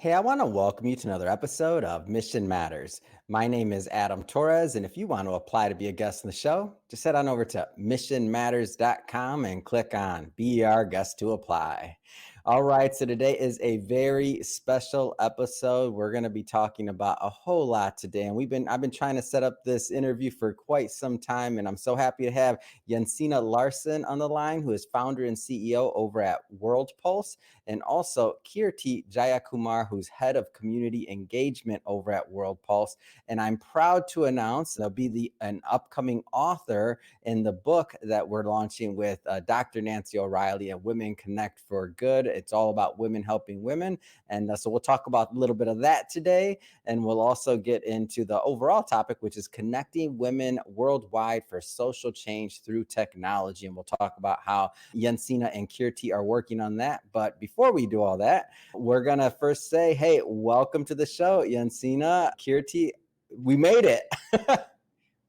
Hey, I want to welcome you to another episode of Mission Matters. My name is Adam Torres, and if you want to apply to be a guest on the show, just head on over to missionmatters.com and click on Be Our Guest to Apply. All right, so today is a very special episode. We're going to be talking about a whole lot today, and I've been trying to set up this interview for quite some time, and I'm so happy to have Jensine Larsson on the line, who is founder and CEO over at World Pulse, and also Kirti Jayakumar, who's head of community engagement over at World Pulse. And I'm proud to announce there'll be an upcoming author in the book that we're launching with Dr. Nancy O'Reilly and Women Connect for Good. It's all about women helping women. And so we'll talk about a little bit of that today. And we'll also get into the overall topic, which is connecting women worldwide for social change through technology. And we'll talk about how Jensine and Kirti are working on that. But before we do all that, we're going to first say, hey, welcome to the show, Jensine, Kirti. We made it.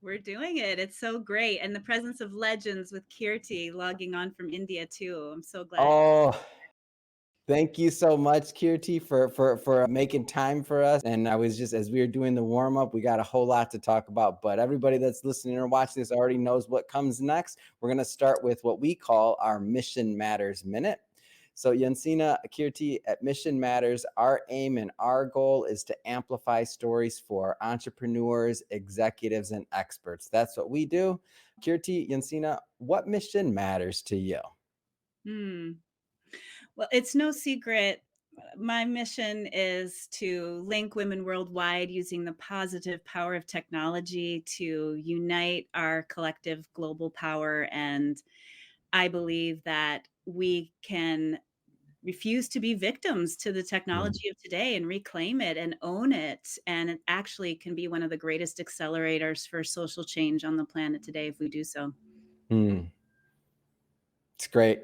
We're doing it. It's so great. And the presence of legends with Kirti logging on from India too. I'm so glad. Oh, thank you so much, Kirti, for making time for us. And I was just, as we were doing the warm up, we got a whole lot to talk about. But everybody that's listening or watching this already knows what comes next. We're going to start with what we call our Mission Matters Minute. So Jensine, Kirti, at Mission Matters, our aim and our goal is to amplify stories for entrepreneurs, executives, and experts. That's what we do. Kirti, Jensine, what mission matters to you? Well, it's no secret. My mission is to link women worldwide using the positive power of technology to unite our collective global power. And I believe that we can refuse to be victims to the technology of today and reclaim it and own it. And it actually can be one of the greatest accelerators for social change on the planet today if we do so. Hmm. It's great.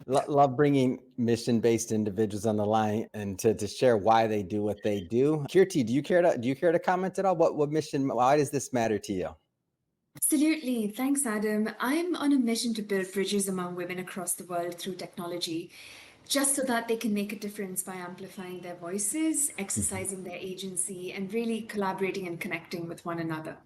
Love bringing mission-based individuals on the line and to share why they do what they do. Kirti, do you care to comment at all? Why does this matter to you? Absolutely. Thanks, Adam. I'm on a mission to build bridges among women across the world through technology, just so that they can make a difference by amplifying their voices, exercising their agency, and really collaborating and connecting with one another.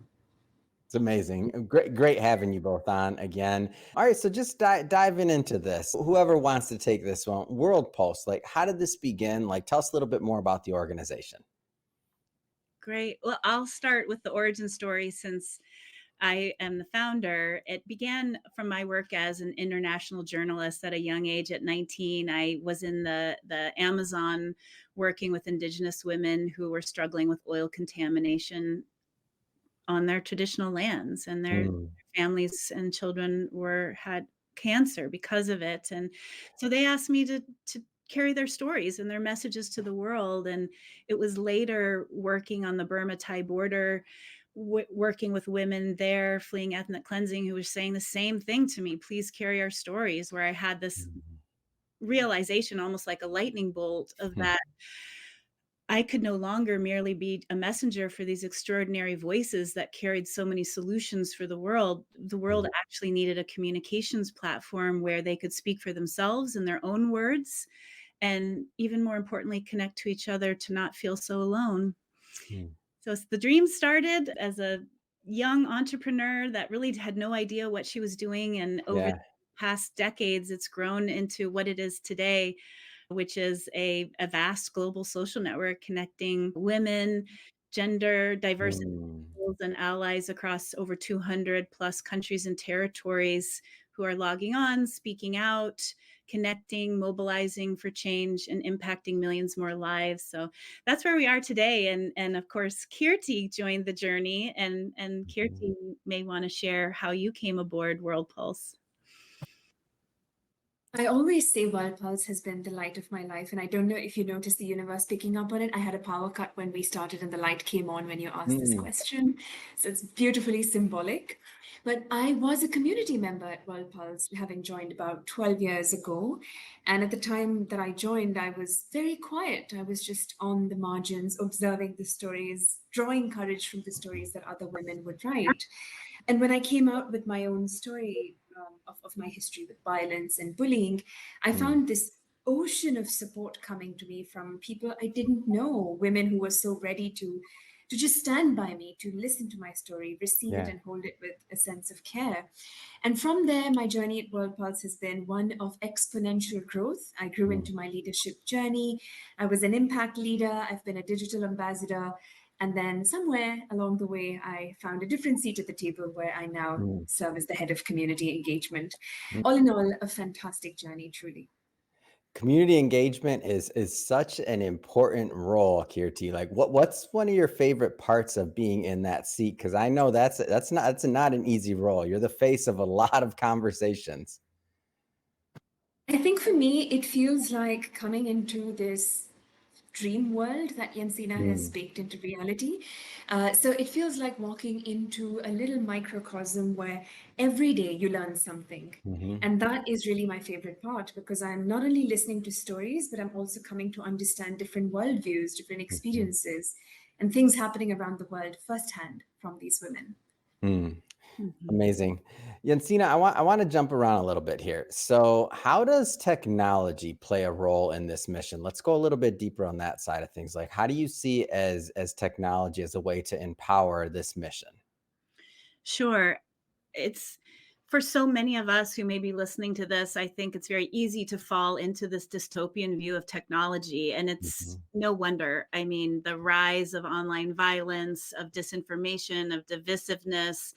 It's amazing. Great having you both on again. All right, so just diving into this. Whoever wants to take this one, World Pulse, like how did this begin? Like tell us a little bit more about the organization. Great. Well, I'll start with the origin story since I am the founder. It began from my work as an international journalist at a young age. At 19, I was in the Amazon working with Indigenous women who were struggling with oil contamination on their traditional lands, and their Mm, families and children had cancer because of it. And so they asked me to carry their stories and their messages to the world. And it was later working on the Burma Thai border, working with women there fleeing ethnic cleansing who were saying the same thing to me, please carry our stories, where I had this mm, realization, almost like a lightning bolt, of mm, that I could no longer merely be a messenger for these extraordinary voices that carried so many solutions for the world. The world mm, actually needed a communications platform where they could speak for themselves in their own words, and even more importantly, connect to each other to not feel so alone. mm. So the dream started as a young entrepreneur that really had no idea what she was doing. And over the Yeah. past decades, it's grown into what it is today, which is a vast global social network connecting women, gender, diversity, Mm, and allies across over 200 plus countries and territories who are logging on, speaking out, connecting, mobilizing for change, and impacting millions more lives. So that's where we are today. And of course, Kirti joined the journey, and mm. Kirti may want to share how you came aboard World Pulse. I always say World Pulse has been the light of my life, and I don't know if you noticed the universe picking up on it. I had a power cut when we started, and the light came on when you asked this Mm, question. So it's beautifully symbolic. But I was a community member at World Pulse, having joined about 12 years ago. And at the time that I joined, I was very quiet. I was just on the margins, observing the stories, drawing courage from the stories that other women would write. And when I came out with my own story of my history with violence and bullying, I mm, found this ocean of support coming to me from people I didn't know, women who were so ready to just stand by me, to listen to my story, receive it, Yeah. and hold it with a sense of care. And from there, my journey at World Pulse has been one of exponential growth. I grew Mm, into my leadership journey. I was an impact leader. I've been a digital ambassador. And then somewhere along the way, I found a different seat at the table where I now mm, serve as the head of community engagement. mm. All in all, a fantastic journey, truly. Community engagement is such an important role, Kirti. Like what's one of your favorite parts of being in that seat? Because I know that's not an easy role. You're the face of a lot of conversations. I think for me, it feels like coming into this dream world that Jensina has Mm, baked into reality. So it feels like walking into a little microcosm where every day you learn something. mhm, And that is really my favorite part because I'm not only listening to stories, but I'm also coming to understand different worldviews, different mhm, experiences, and things happening around the world firsthand from these women. mm. Mhm. Amazing. Jensina, I want to jump around a little bit here. So, how does technology play a role in this mission? Let's go a little bit deeper on that side of things. Like, how do you see as technology as a way to empower this mission? Sure. It's for so many of us who may be listening to this, I think it's very easy to fall into this dystopian view of technology. And it's Mhm, no wonder. I mean, the rise of online violence, of disinformation, of divisiveness,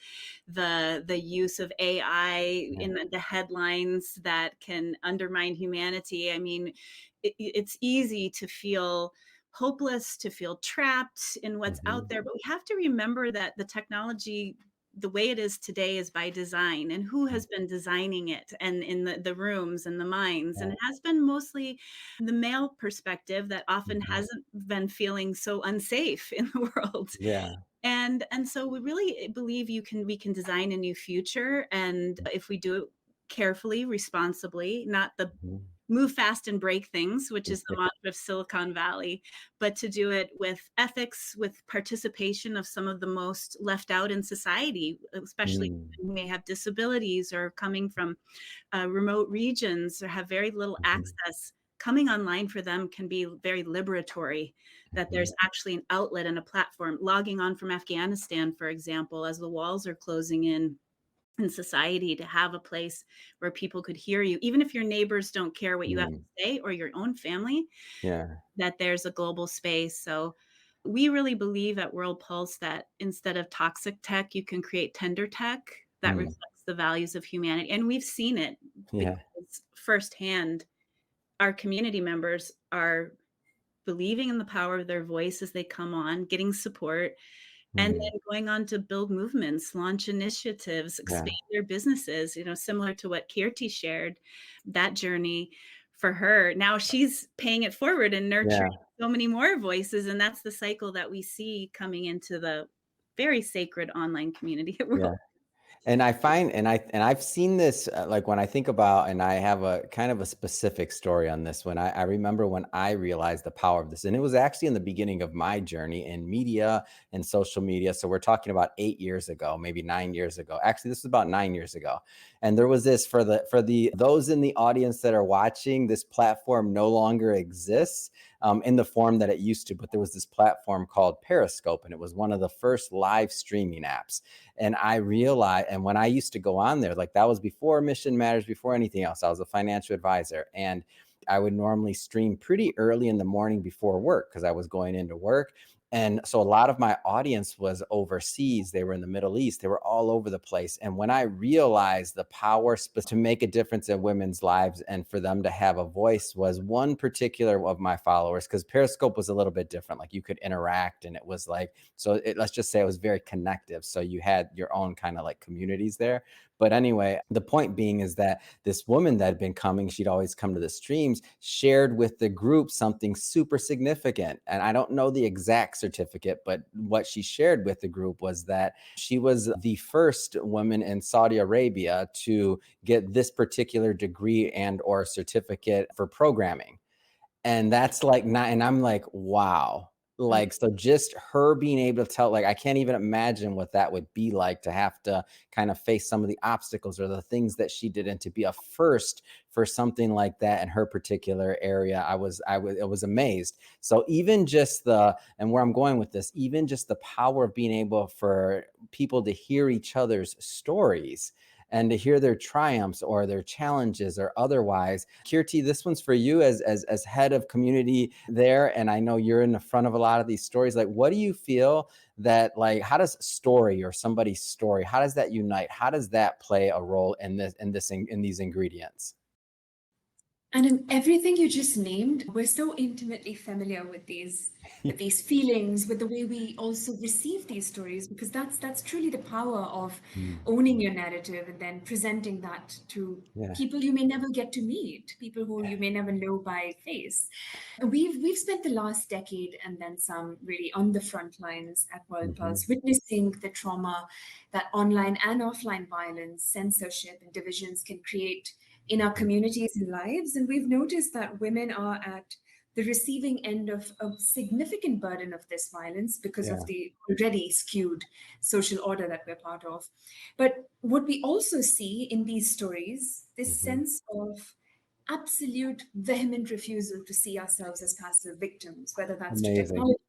the use of AI yeah, in the headlines that can undermine humanity. I mean, it's easy to feel hopeless, to feel trapped in what's out mhm, there. But we have to remember that the technology, the way it is today, is by design, and who mm, has been designing it, and in the rooms and the minds, and yeah, it has been mostly the male perspective that often mhm, hasn't been feeling so unsafe in the world. yeah, And so we really believe we can design a new future, and if we do it carefully, responsibly, not the mhm, move fast and break things, which is the yeah, mantra of Silicon Valley, but to do it with ethics, with participation of some of the most left out in society, especially mm, who may have disabilities or coming from remote regions or have very little mhm, access. Coming online for them can be very liberatory, that mhm, there's actually an outlet and a platform. Logging on from Afghanistan, for example, as the walls are closing in society, to have a place where people could hear you, even if your neighbors don't care what you have mm, to say, or your own family, yeah, that there's a global space. So we really believe at World Pulse that instead of toxic tech, you can create tender tech that mm, reflects the values of humanity. And we've seen it yeah, because firsthand, our community members are believing in the power of their voice as they come on, getting support, and mm, then going on to build movements, launch initiatives, yeah, expand their businesses, similar to what Kirti shared, that journey for her. Now she's paying it forward and nurturing yeah, so many more voices. And that's the cycle that we see coming into the very sacred online community yeah. world. And I find, and I've seen this, like when I think about, and I have a kind of a specific story on this one. I remember when I realized the power of this, and it was actually in the beginning of my journey in media and social media. So we're talking about 8 years ago, maybe 9 years ago. Actually, this was about 9 years ago. And there was this for the those in the audience that are watching. This platform no longer exists in the form that it used to, but there was this platform called Periscope, and it was one of the first live streaming apps. And I realized, and when I used to go on there, like that was before Mission Matters, before anything else, I was a financial advisor. And I would normally stream pretty early in the morning before work because I was going into work. And so a lot of my audience was overseas. They were in the Middle East. They were all over the place. And when I realized the power to make a difference in women's lives and for them to have a voice, was one particular of my followers, because Periscope was a little bit different. Like you could interact, and it was like, so let's just say it was very connective. So you had your own kind of like communities there. But anyway, the point being is that this woman that had been coming, she'd always come to the streams, shared with the group something super significant. And I don't know the exact certificate, but what she shared with the group was that she was the first woman in Saudi Arabia to get this particular degree and or certificate for programming. And that's like not, and I'm like, wow. Mm. Like, so just her being able to tell, like, I can't even imagine what that would be like to have to kind of face some of the obstacles or the things that she did, and to be a first for something like that in her particular area. I was amazed. So even just the, and where I'm going with this, even just the power of being able for people to hear each other's stories and to hear their triumphs or their challenges or otherwise. Kirti, this one's for you as head of community there, and I know you're in the front of a lot of these stories. Like, what do you feel that, like, how does story or somebody's story, how does that unite? How does that play a role in in these ingredients? And in everything you just named, we're so intimately familiar with these feelings, with the way we also receive these stories, because that's truly the power of Mm, owning your narrative and then presenting that to yeah. people you may never get to meet, people who you may never know by face. We've spent the last decade and then some really on the front lines at World Mhm. Pulse, witnessing the trauma that online and offline violence, censorship, and divisions can create in our communities and lives. And we've noticed that women are at the receiving end of a significant burden of this violence because Yeah. of the already skewed social order that we're part of. But what we also see in these stories, this Mhm. sense of absolute vehement refusal to see ourselves as passive victims, whether that's to Amazing. technology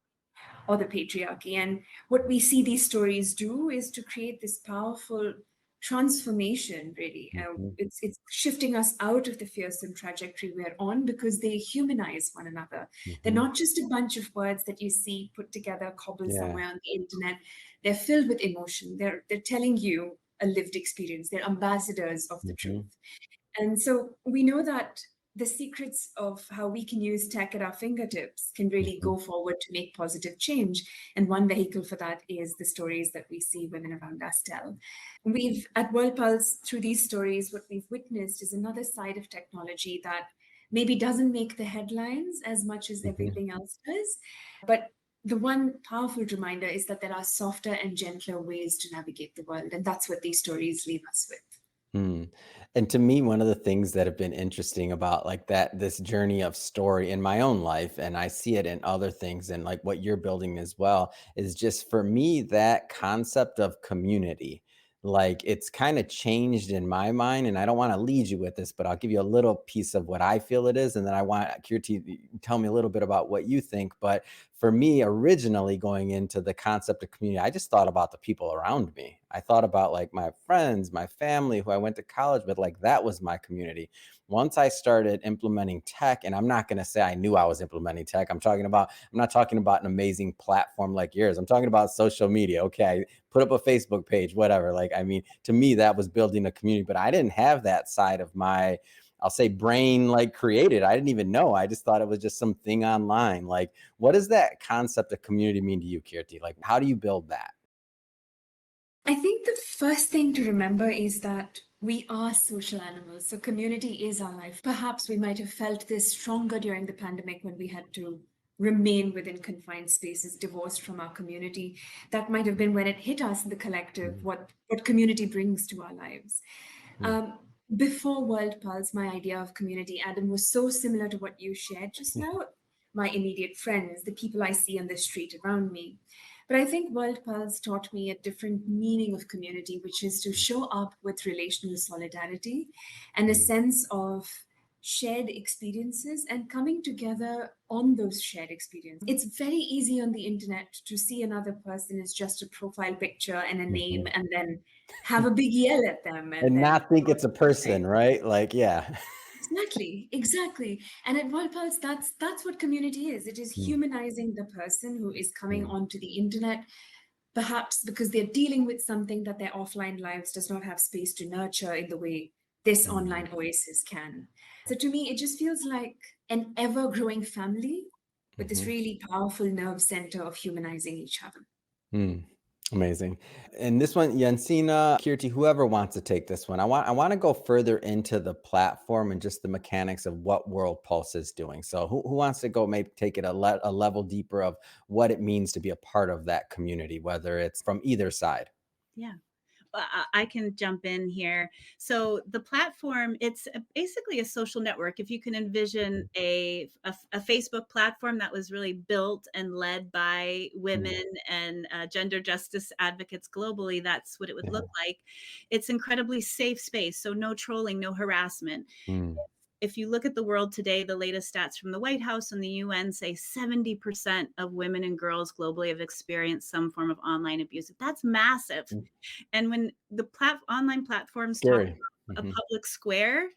or the patriarchy. And what we see these stories do is to create this powerful transformation, really. Mhm. It's shifting us out of the fearsome trajectory we're on because they humanize one another. They're Mhm. not just a bunch of words that you see put together, cobbled Yeah. somewhere on the internet. They're filled with emotion. They're telling you a lived experience. They're ambassadors of the Mhm. truth. And so we know that the secrets of how we can use tech at our fingertips can really Mhm. go forward to make positive change. And one vehicle for that is the stories that we see women around us tell. We've, at World Pulse, through these stories, what we've witnessed is another side of technology that maybe doesn't make the headlines as much as Mhm. everything else does. But the one powerful reminder is that there are softer and gentler ways to navigate the world. And that's what these stories leave us with. Mm. And to me, one of the things that have been interesting about, like, that this journey of story in my own life, and I see it in other things and like what you're building as well, is just for me that concept of community. Like, it's kind of changed in my mind, and I don't want to lead you with this, but I'll give you a little piece of what I feel it is, and then I want Kirti to tell me a little bit about what you think. But for me, originally going into the concept of community, I just thought about the people around me. I thought about, like, my friends, my family who I went to college with, like that was my community. Once I started implementing tech, and I'm not going to say I knew I was implementing tech. I'm not talking about an amazing platform like yours. I'm talking about social media. Okay, put up a Facebook page, whatever. Like, I mean, to me, that was building a community, but I didn't have that side of my, I'll say, brain, like, created. I didn't even know. I just thought it was just something online. Like, what does that concept of community mean to you, Kirti? Like, how do you build that? I think the first thing to remember is that we are social animals. So community is our life. Perhaps we might have felt this stronger during the pandemic when we had to remain within confined spaces, divorced from our community. That might have been when it hit us in the collective, Mm, what community brings to our lives. mm, Um, Before World Pulse, my idea of community, Adam, was so similar to what you shared just now. My immediate friends, the people I see on the street around me. But I think World Pulse taught me a different meaning of community, which is to show up with relational solidarity and a mm, sense of shared experiences and coming together on those shared experiences. It's very easy on the internet to see another person as just a profile picture and a name mhm. and then have a big yell at them and And then not think it's a person, right? Like, yeah. exactly, exactly. And at World Pulse, that's what community is. It is Mm, humanizing the person who is coming mm, onto the internet, perhaps because they're dealing with something that their offline lives does not have space to nurture in the way this mm, online oasis can. So to me, it just feels like an ever-growing family with this mhm. really powerful nerve center of humanizing each other. Mm, amazing. And this one, Jensina, Kirti, whoever wants to take this one, I want to go further into the platform and just the mechanics of what World Pulse is doing. So who wants to go maybe take it a level deeper of what it means to be a part of that community, whether it's from either side? Yeah. I can jump in here. So the platform, it's basically a social network. If you can envision a Facebook platform that was really built and led by women and gender justice advocates globally, that's what it would look like. It's incredibly safe space. So no trolling, no harassment. Mm. If you look at the world today, the latest stats from the White House and the UN say 70% of women and girls globally have experienced some form of online abuse. That's massive. And when the online platforms talk Scary. about a public square,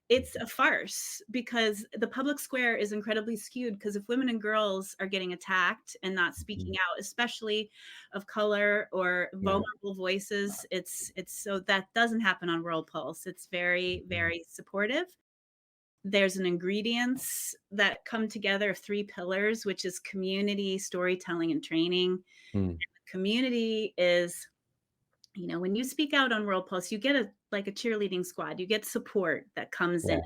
it's a farce, because the public square is incredibly skewed. Because if women and girls are getting attacked and not speaking out, especially of color or vulnerable voices, it's so that doesn't happen on World Pulse. It's very, very supportive. There's an ingredients that come together of 3 pillars, which is community, storytelling, and training. Community is, when you speak out on World Pulse, you get like a cheerleading squad. You get support that comes in.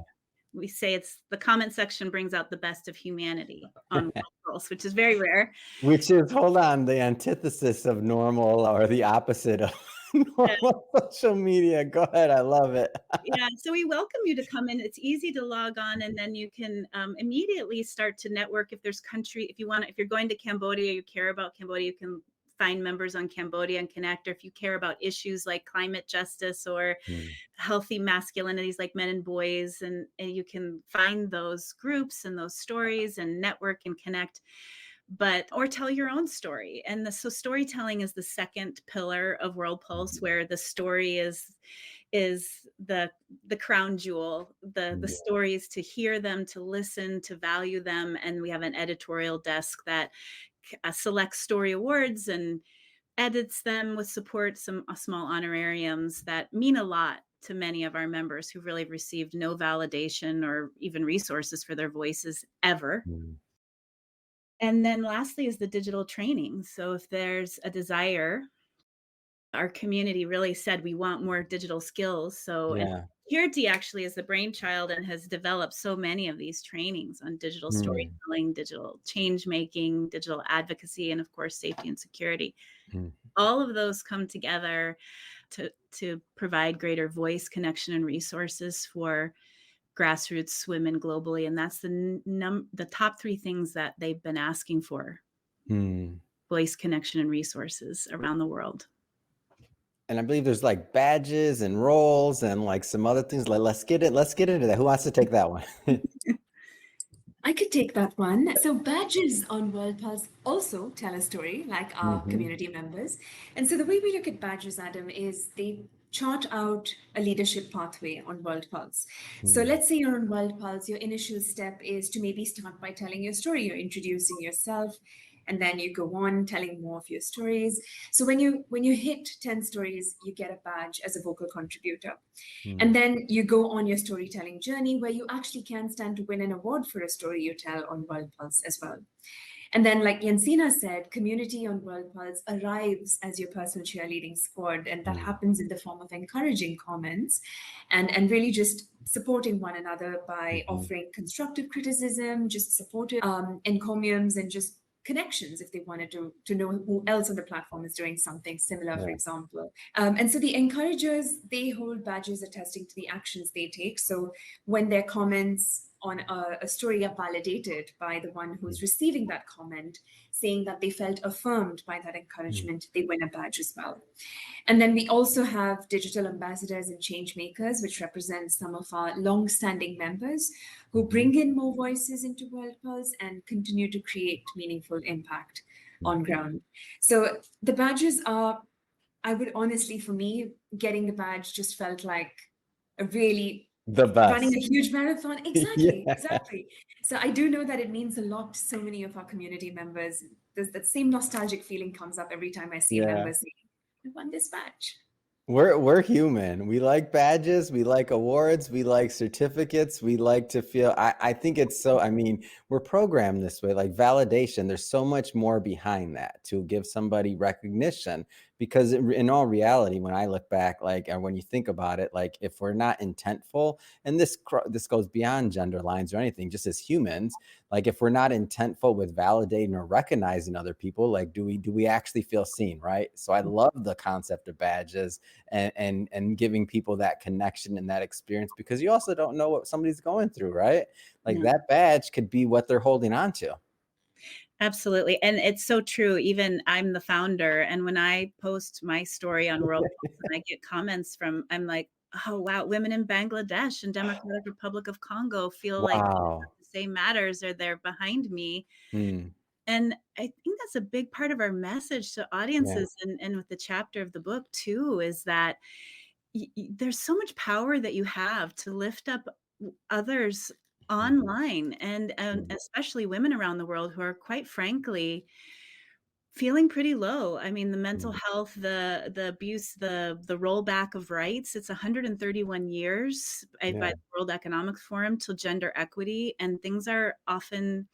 We say it's the comment section brings out the best of humanity on World Pulse, which is very rare. Which is, hold on, the antithesis of normal, or the opposite of normal social media. Go ahead. I love it. Yeah. So we welcome you to come in. It's easy to log on, and then you can immediately start to network. If there's country, if you're going to Cambodia, you care about Cambodia, you can find members on Cambodia and connect. Or if you care about issues like climate justice or healthy masculinities like men and boys, and you can find those groups and those stories and network and connect. Or tell your own story. And so storytelling is the second pillar of World Pulse, where the story is the crown jewel. The stories, to hear them, to listen, to value them. And we have an editorial desk that selects story awards and edits them with support, some small honorariums that mean a lot to many of our members who really received no validation or even resources for their voices ever. And then lastly is the digital training. So if there's a desire, our community really said we want more digital skills. So Kirti actually is the brainchild and has developed so many of these trainings on digital storytelling, digital change making, digital advocacy, and of course, safety and security. All of those come together to provide greater voice, connection, and resources for grassroots women globally. And that's the top 3 things that they've been asking for: voice, connection, and resources around the world. And I believe there's like badges and roles and like some other things. Let's get into that. Who wants to take that one? I could take that one. So badges on World Pulse also tell a story, like our community members. And so the way we look at badges, Adam, is they chart out a leadership pathway on World Pulse. So let's say you're on World Pulse, your initial step is to maybe start by telling your story. You're introducing yourself, and then you go on telling more of your stories. So when you hit 10 stories, you get a badge as a vocal contributor. And then you go on your storytelling journey, where you actually can stand to win an award for a story you tell on World Pulse as well. And then, like Jensina said, community on World Pulse arrives as your personal cheerleading squad. And that happens in the form of encouraging comments and really just supporting one another by offering constructive criticism, just supportive encomiums, and just connections if they wanted to know who else on the platform is doing something similar, for example. And so the encouragers, they hold badges attesting to the actions they take. So when their comments on a story are validated by the one who's receiving that comment, saying that they felt affirmed by that encouragement, they win a badge as well. And then we also have digital ambassadors and change makers, which represent some of our long-standing members who bring in more voices into World Pulse and continue to create meaningful impact on ground. So the badges are, I would honestly, for me, getting the badge just felt like a really the best. Running a huge marathon. Exactly. So I do know that it means a lot to so many of our community members. There's that same nostalgic feeling comes up every time I see members saying, I won this badge. We're human. We like badges. We like awards. We like certificates. We like to feel, I think it's so, we're programmed this way, like validation. There's so much more behind that to give somebody recognition because in all reality, when I look back, like, and when you think about it, like, if we're not intentful, and this goes beyond gender lines or anything, just as humans, like, if we're not intentful with validating or recognizing other people, like, do we actually feel seen, right? So I love the concept of badges and giving people that connection and that experience, because you also don't know what somebody's going through, right? Like, No. that badge could be what they're holding on to. Absolutely. And it's so true. Even I'm the founder. And when I post my story on World Pulse and I get comments from, I'm like, oh, wow, women in Bangladesh and Democratic Republic of Congo feel like Wow. the same matters or they're behind me. Hmm. And I think that's a big part of our message to Yeah. audiences and with the chapter of the book too, is that there's so much power that you have to lift up others Mhm. online and Mhm. especially women around the world who are quite frankly feeling pretty low. I mean, the mental Mhm. health, the abuse, the rollback of rights, it's 131 years by Yeah. the World Economic Forum till gender equity, and things are often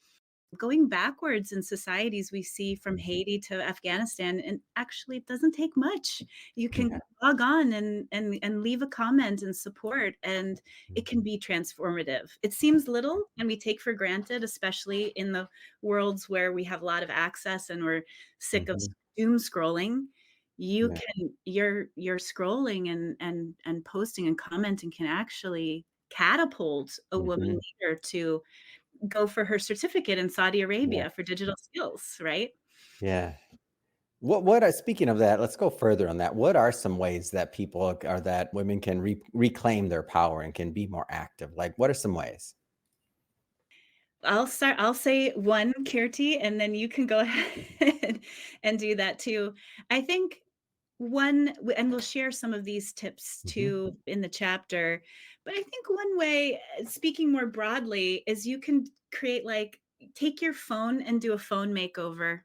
going backwards in societies we see from Mhm. Haiti to Afghanistan, and actually it doesn't take much. You can Yeah. log on and leave a comment and support, and it can Mhm. be transformative. It seems little and we take for granted, especially in the worlds where we have a lot of access and we're sick of Mhm. doom scrolling. You Yeah. can you're scrolling and posting and commenting can actually catapult a woman Mhm. leader to go for her certificate in Saudi Yeah. Arabia for digital skills, right? Yeah. What are, speaking of that, let's go further on that. What are some ways that people or that women can reclaim their power and can be more active? Like, what are some ways? I'll say one, Kirti, and then you can go ahead and do that too. I think and we'll share some of these tips Mhm. too in the chapter, but I think one way, speaking more broadly, is you can create like take your phone and do a phone makeover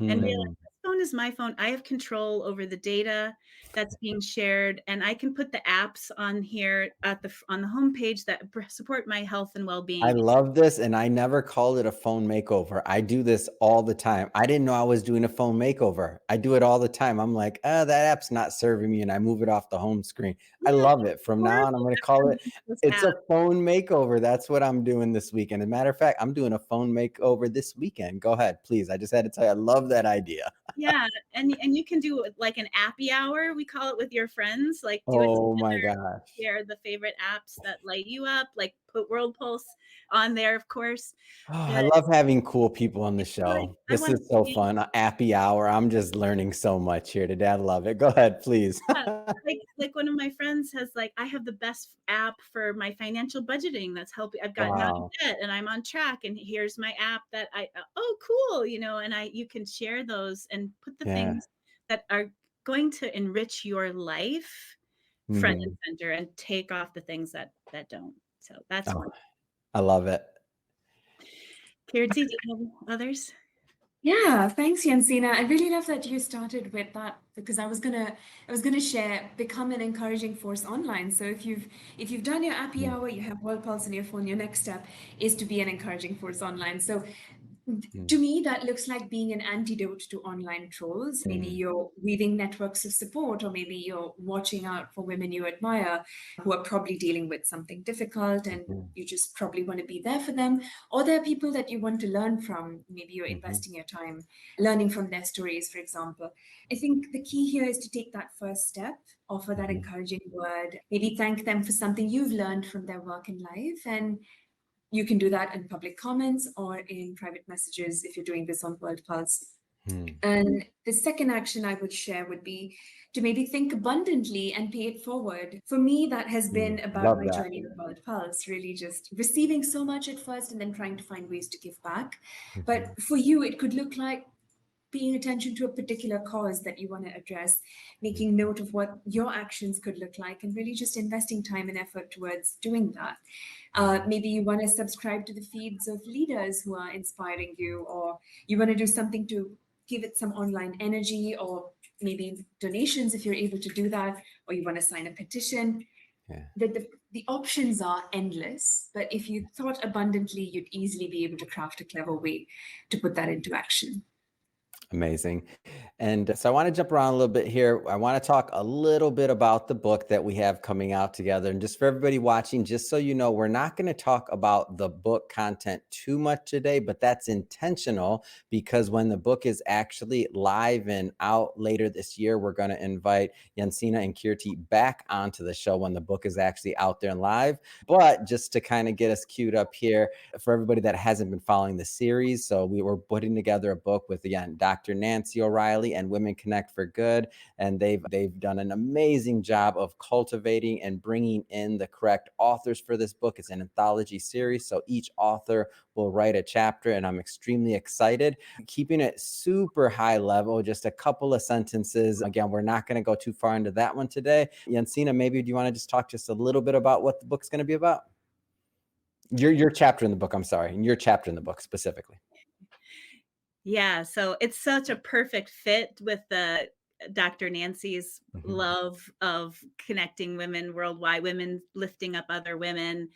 and be like, Mm. "This phone is my phone. I have control over the data that's being shared, and I can put the apps on here at on the homepage that support my health and I well-being." love this, and I never called it a phone makeover. I do this all the time. I didn't know I was doing a phone makeover. I do it all the time. I'm like, that app's not serving me, and I move it off the home screen. I Yeah, love it's it. From now on, I'm horrible going to to call come it, into this it's a app. phone makeover. That's what I'm doing this weekend. As a matter of fact, I'm doing a phone makeover this weekend. Go ahead, please. I just had to tell you, I love that idea. Yeah, and you can do it like an appy hour, we call it, with your friends, like, do it Oh my together, gosh. share the favorite apps that light you up, like, put World Pulse on there, of course, Oh, I but love having cool people on the like, show. I This wanna is so see. fun. Happy hour. I'm just learning so much here today. I love it. Go ahead, please. Yeah, like one of my friends has like, "I have the best app for my financial budgeting that's helping. I've gotten out of Wow. debt and I'm on track, and here's my app that oh, cool," and you can share those and put the Yeah. things that are going to enrich your life front and Mhm. center and take off the things that don't. So that's Oh, one. I love it. Kirti, do you have others? Yeah, thanks, Jensina. I really love that you started with that because I was gonna share become an encouraging force online. So if you've done your happy Mm, hour, you have World Pulse on your phone, your next step is to be an encouraging force online. So mm, to me, that looks like being an antidote to online trolls. Maybe mm, you're weaving networks of support, or maybe you're watching out for women you admire who are probably dealing with something difficult and mhm, you just probably want to be there for them. Or there are people that you want to learn from. Maybe you're mhm, investing your time learning from their stories, for example. I think the key here is to take that first step, offer that mhm, encouraging word, maybe thank them for something you've learned from their work in life, and you can do that in public comments or in private messages if you're doing this on World Pulse. mm, And the second action I would share would be to maybe think abundantly and pay it forward. For me, that has been mm. about Love my that. journey with World Pulse, really just receiving so much at first and then trying to find ways to give back. Mhm, But for you, it could look like paying attention to a particular cause that you want to address, making mhm, note of what your actions could look like, and really just investing time and effort towards doing that. mhm, Maybe you want to subscribe to the feeds of leaders who are inspiring you, or you want to do something to give it some online energy, or maybe donations if you're able to do that, or you want to sign a petition. yeah. The options are endless, but if you thought abundantly, you'd easily be able to craft a clever way to put that into action. Amazing. And so I want to jump around a little bit here. I want to talk a little bit about the book that we have coming out together. And just for everybody watching, just so you know, we're not going to talk about the book content too much today, but that's intentional because when the book is actually live and out later this year, we're going to invite Jensina and Kirti back onto the show when the book is actually out there and live. But just to kind of get us queued up here, for everybody that hasn't been following the series, so we were putting together a book with, again, Dr. Nancy O'Reilly and Women Connect for Good, and they've done an amazing job of cultivating and bringing in the correct authors for this book. It's an anthology series, so each author will write a chapter, and I'm extremely excited. Keeping it super high level, just a couple of sentences. Again, we're not going to go too far into that one today. Jensina, maybe do you want to just talk just a little bit about what the book's going to be about? Your chapter in the book, I'm sorry, your chapter in the book specifically. Yeah, so it's such a perfect fit with the Dr. Nancy's Mhm. love of connecting women worldwide, women lifting up other women.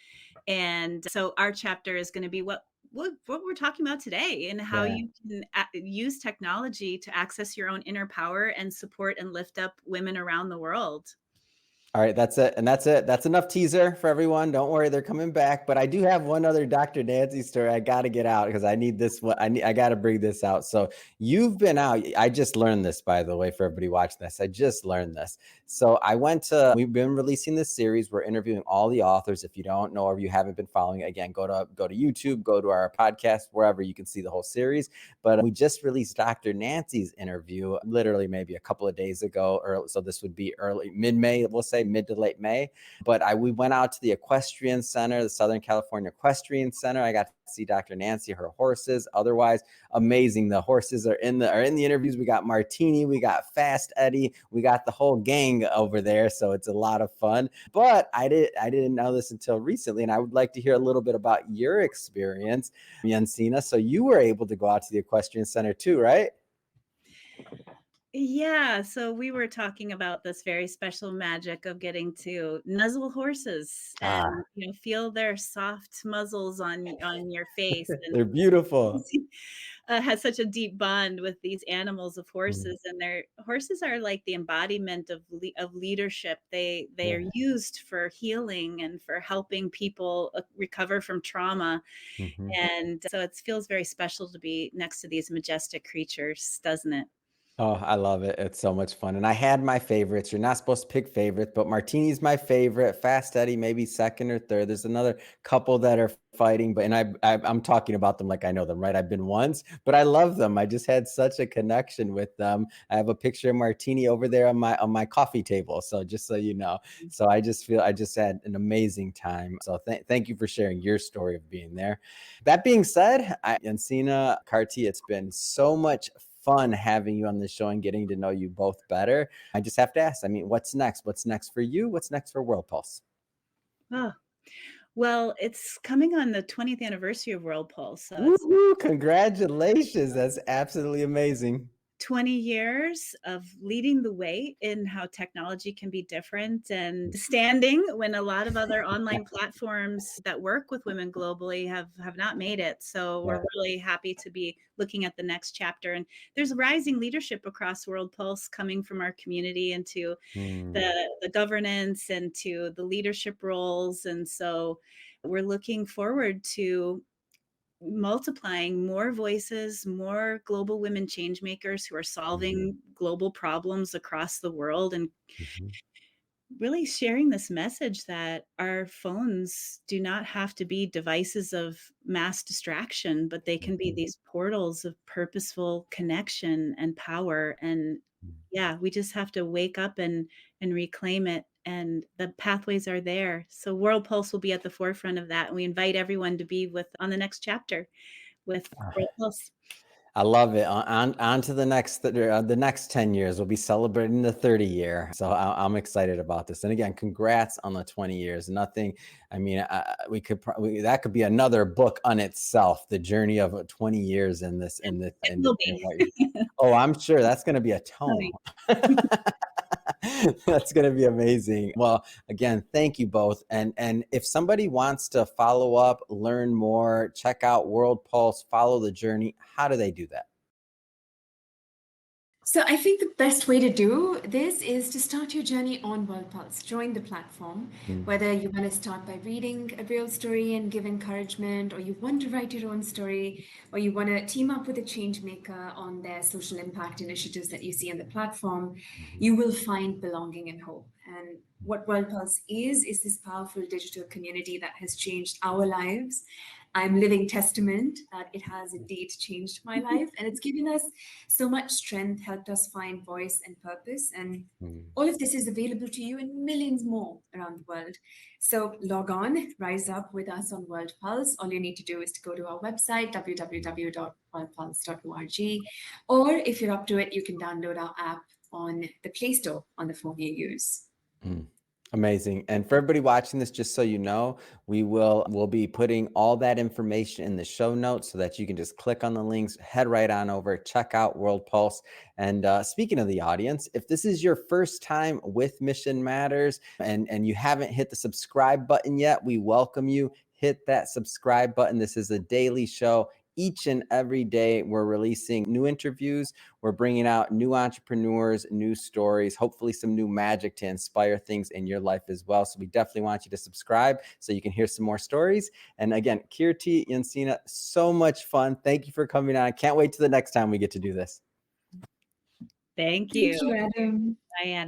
And so our chapter is going to be what we're talking about today, and how Yeah. you can use technology to access your own inner power and support and lift up women around the world. All right, that's it. And that's it. That's enough teaser for everyone. Don't worry, they're coming back. But I do have one other Dr. Nancy story I got to get out because I need this one. I got to bring this out. So you've been out. I just learned this, by the way, for everybody watching this. I just learned this. So we've been releasing this series. We're interviewing all the authors. If you don't know or you haven't been following it, again, go to YouTube, go to our podcast, wherever you can see the whole series. But we just released Dr. Nancy's interview literally maybe a couple of days ago. So this would be early, mid-May, we'll say mid to late May. But we went out to the Equestrian Center, the Southern California Equestrian Center. I got to see Dr. Nancy, her horses. Otherwise, amazing. The horses are in the interviews. We got Martini, we got Fast Eddie, we got the whole gang over there. So it's a lot of fun. But I didn't know this until recently, and I would like to hear a little bit about your experience, Jensina. So you were able to go out to the Equestrian Center too, right? Yeah, so we were talking about this very special magic of getting to nuzzle horses Ah, and feel their soft muzzles on your face, and they're beautiful. has such a deep bond with these animals of Mm, horses, and their horses are like the embodiment of leadership. They yeah. are used for healing and for helping people recover from trauma, Mhm. and so it feels very special to be next to these majestic creatures, doesn't it? Oh, I love it. It's so much fun. And I had my favorites. You're not supposed to pick favorites, but Martini's my favorite. Fast Eddie, maybe second or third. There's another couple that are fighting, but I'm talking about them like I know them, right? I've been once, but I love them. I just had such a connection with them. I have a picture of Martini over there on my coffee table. So just so you know. So I just feel I just had an amazing time. So thank you for sharing your story of being there. That being said, Jensina, Karti, it's been so much fun having you on the show and getting to know you both better. I just have to ask, I mean, what's next? What's next for you? What's next for World Pulse? Oh, well, it's coming on the 20th anniversary of World Pulse, so it's Woohoo! Congratulations. That's absolutely amazing. 20 years of leading the way in how technology can be different and standing when a lot of other online platforms that work with women globally have not made it. So Yeah. we're really happy to be looking at the next chapter. And there's rising leadership across World Pulse coming from our community into Hmm. the governance and to the leadership roles. And so we're looking forward to multiplying more voices, more global women change makers who are Mhm. solving global problems across the world, and Mhm. really sharing this message that our phones do not have to be devices of mass distraction, but they can be Mhm. these portals of purposeful connection and power. And yeah, we just have to wake up and reclaim it, and the pathways are there. So World Pulse will be at the forefront of that, and we invite everyone to be with on the next chapter with World Pulse. I love it. On to the next 10 years. We'll be celebrating the 30 year. So I'm excited about this. And again, congrats on the 20 years. Nothing, I mean, we could probably, that could be another book on itself, the journey of 20 years in this, And in this, it in will in be what you, oh, I'm sure that's going to be a tome. coming. That's going to be amazing. Well, again, thank you both. And if somebody wants to follow up, learn more, check out World Pulse, follow the journey, how do they do that? So I think the best way to do this is to start your journey on World Pulse. Join the platform, whether you want to start by reading a real story and give encouragement, or you want to write your own story, or you want to team up with a change maker on their social impact initiatives that you see on the platform, you will find belonging and hope. And what World Pulse is this powerful digital community that has changed our lives. I'm living testament that it has indeed changed my life, and it's given us so much strength, helped us find voice and purpose. And all of this is available to you and millions more around the world. So log on, rise up with us on World Pulse. All you need to do is to go to our website, www.worldpulse.org. Or if you're up to it, you can download our app on the Play Store on the phone you use. Amazing. And for everybody watching this, just so you know, we'll be putting all that information in the show notes so that you can just click on the links, head right on over, check out World Pulse. And speaking of the audience, if this is your first time with Mission Matters and you haven't hit the subscribe button yet, we welcome you. Hit that subscribe button. This is a daily show. Each and every day, we're releasing new interviews. We're bringing out new entrepreneurs, new stories, hopefully some new magic to inspire things in your life as well. So we definitely want you to subscribe so you can hear some more stories. And again, Kirti, Jensine, so much fun. Thank you for coming on. I can't wait till the next time we get to do this. Thank you. Thank you, Adam. Bye, Adam.